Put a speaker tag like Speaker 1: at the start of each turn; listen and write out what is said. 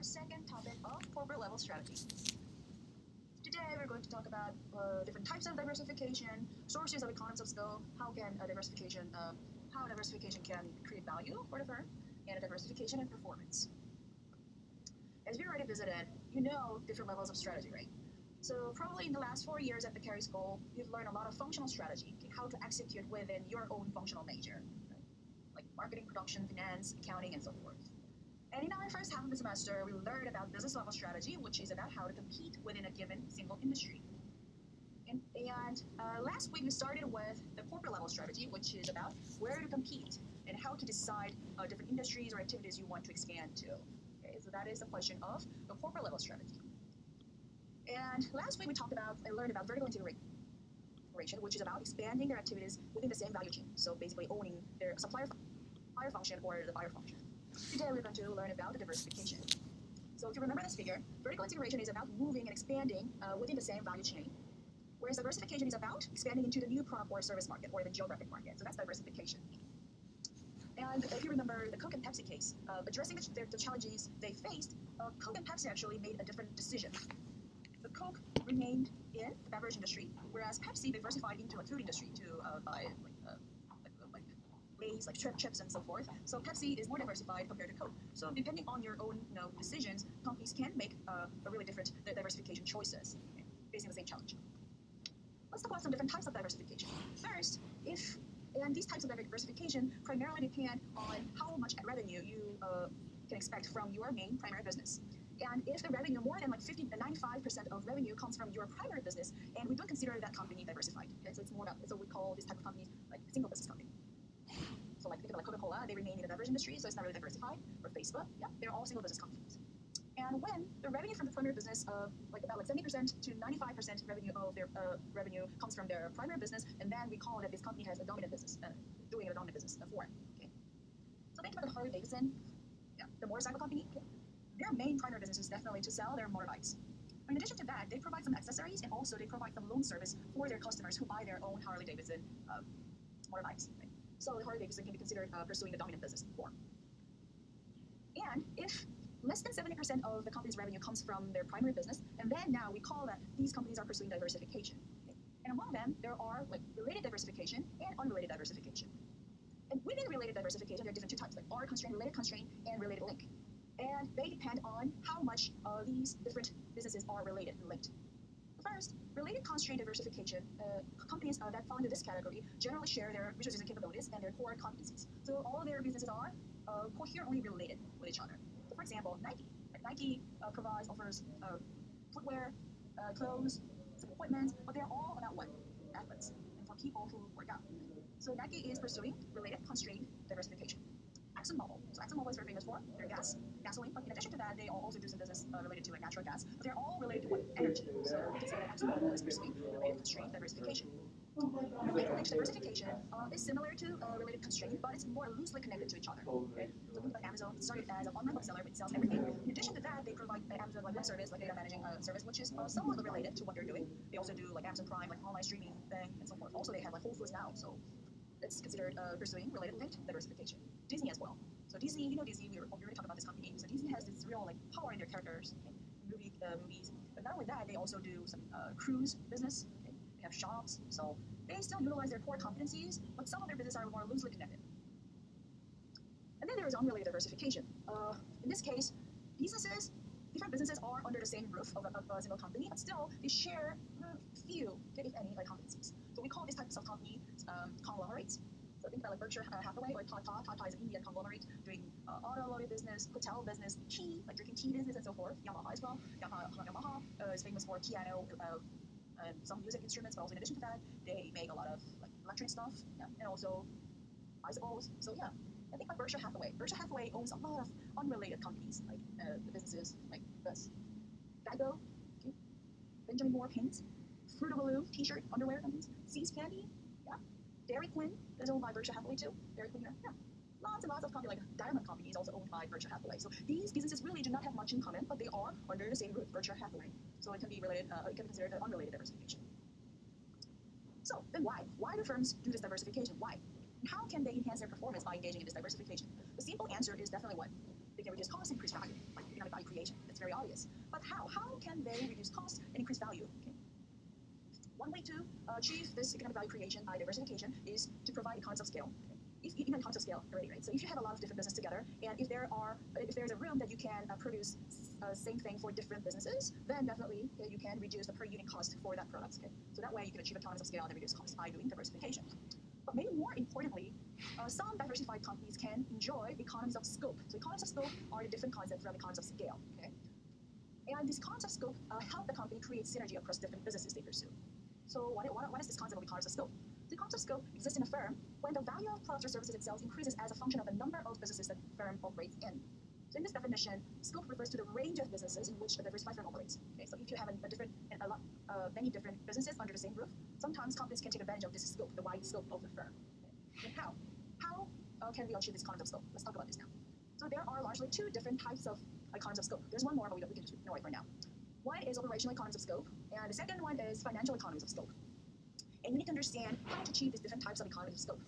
Speaker 1: second topic of corporate level strategy. Today we're going to talk about different types of diversification, sources of economies of scale, how diversification can create value for the firm, and diversification and performance. As we already visited, you know different levels of strategy, right? So probably in the last 4 years at the Carey School, you've learned a lot of functional strategy, how to execute within your own functional major, right? Like marketing, production, finance, accounting, and so forth. And in our first half of the semester, we learned about business level strategy, which is about how to compete within a given single industry. And last week we started with the corporate level strategy, which is about where to compete and how to decide different industries or activities you want to expand to. Okay, so that is the question of the corporate level strategy. And last week I learned about vertical integration, which is about expanding their activities within the same value chain. So basically owning their supplier function or the buyer function. Today we're going to learn about the diversification. So if you remember this figure, vertical integration is about moving and expanding within the same value chain, whereas diversification is about expanding into the new product or service market or the geographic market. So that's diversification. And if you remember the Coke and Pepsi case, addressing the challenges they faced, Coke and Pepsi actually made a different decision. The Coke remained in the beverage industry, whereas Pepsi diversified into the food industry to buy Lay's, like chips and so forth. So Pepsi is more diversified compared to Coke. So depending on your own decisions, companies can make a really different diversification choices, okay, facing the same challenge. Let's talk about some different types of diversification. First, these types of diversification primarily depend on how much revenue you can expect from your main primary business. And if the revenue more than 50 to 95% of revenue comes from your primary business, and we don't consider that company diversified. Okay? So it's more about, so we call this type of company like single business company. So think about Coca-Cola, they remain in the beverage industry, so it's not really diversified. Or Facebook, yeah, they're all single business companies. And when the revenue from the primary business, about 70% to 95% revenue of their revenue comes from their primary business, and then we call that this company has a dominant business, doing a dominant business for. Okay. So think about the Harley-Davidson, yeah, the motorcycle company. Okay. Their main primary business is definitely to sell their motorbikes. In addition to that, they provide some accessories, and also they provide some loan service for their customers who buy their own Harley-Davidson motorbikes. Right? So Harley-Davidson can be considered pursuing the dominant business form. And if less than 70% of the company's revenue comes from their primary business, and then now we call that these companies are pursuing diversification. Okay? And among them, there are related diversification and unrelated diversification. And within related diversification, there are different two types, like R-constrained, related constraint, and related link. And they depend on how much these different businesses are related and linked. First, related constraint diversification, companies that fall into this category generally share their resources and capabilities and their core competencies. So all their businesses are coherently related with each other. So for example, Nike. Nike offers footwear, clothes, some equipment, but they're all about what? Athletes, and for people who work out. So Nike is pursuing related constraint diversification. ExxonMobil. So ExxonMobil is very famous for their gasoline, but in addition to that, they also do some business related to natural gas, but they're all related to what? Energy. So we can say that ExxonMobil is pursuing related constraint diversification. Related link diversification is similar to related constraint, but it's more loosely connected to each other. Okay? So think about Amazon. It started as an online bookseller, it sells everything. In addition to that, they provide Amazon web service, data managing service, which is somewhat related to what they're doing. They also do Amazon Prime, online streaming thing, and so forth. Also, they have Whole Foods now, so it's considered pursuing related linked diversification. Disney as well. So Disney, Disney, we already talked about this company. So Disney has this real power in their characters, okay? Movies. But not only that, they also do some cruise business. Okay? They have shops. So they still utilize their core competencies, but some of their businesses are more loosely connected. And then there is unrelated diversification. In this case, different businesses are under the same roof of a single company, but still they share few, if any, competencies. So we call these types of companies conglomerates. So think about Berkshire Hathaway or Tata. Tata is an Indian conglomerate doing automotive business, hotel business, tea, drinking tea business, and so forth. Yamaha as well. Yamaha is famous for piano and some music instruments, but also in addition to that, they make a lot of electronic stuff, yeah, and also bicycles. So yeah, I think Berkshire Hathaway. Berkshire Hathaway owns a lot of unrelated companies, the businesses like this. Geico, okay. Benjamin Moore Paints, Fruit of the Loom, T-shirt, underwear companies, See's Candy, yeah. Dairy Queen is owned by Berkshire Hathaway too. Dairy Queen, yeah. Lots and lots of companies, Diamond Company is also owned by Berkshire Hathaway. So these businesses really do not have much in common, but they are under the same roof, Berkshire Hathaway. So it can be related. It can be considered an unrelated diversification. So then why? Why do firms do this diversification? Why? And how can they enhance their performance by engaging in this diversification? The simple answer is definitely what? They can reduce costs, increase value. Economic value diversification. It's very obvious. But how? How can they reduce costs and increase value? Okay. One way to achieve this economic value creation by diversification is to provide economies of scale. Even economies of scale already, right? So if you have a lot of different businesses together, and if there's a room that you can produce same thing for different businesses, then definitely you can reduce the per unit cost for that product. Okay? So that way you can achieve economies of scale and reduce costs by doing diversification. But maybe more importantly, some diversified companies can enjoy economies of scope. So economies of scope are the different concepts from economies of scale. Okay? And these concepts of scope help the company create synergy across different businesses they pursue. So what is this concept of economies of scope? The concept of scope exists in a firm when the value of products or services itself increases as a function of the number of businesses that the firm operates in. So in this definition, scope refers to the range of businesses in which a diversified firm operates. Okay, so if you have many different businesses under the same roof, sometimes companies can take advantage of this scope, the wide scope of the firm. Okay. And how? How can we achieve this economies of scope? Let's talk about this now. So there are largely two different types of economies of scope. There's one more, but we can just ignore it for now. One is operational economies of scope, and the second one is financial economies of scope. And you need to understand how to achieve these different types of economies of scope.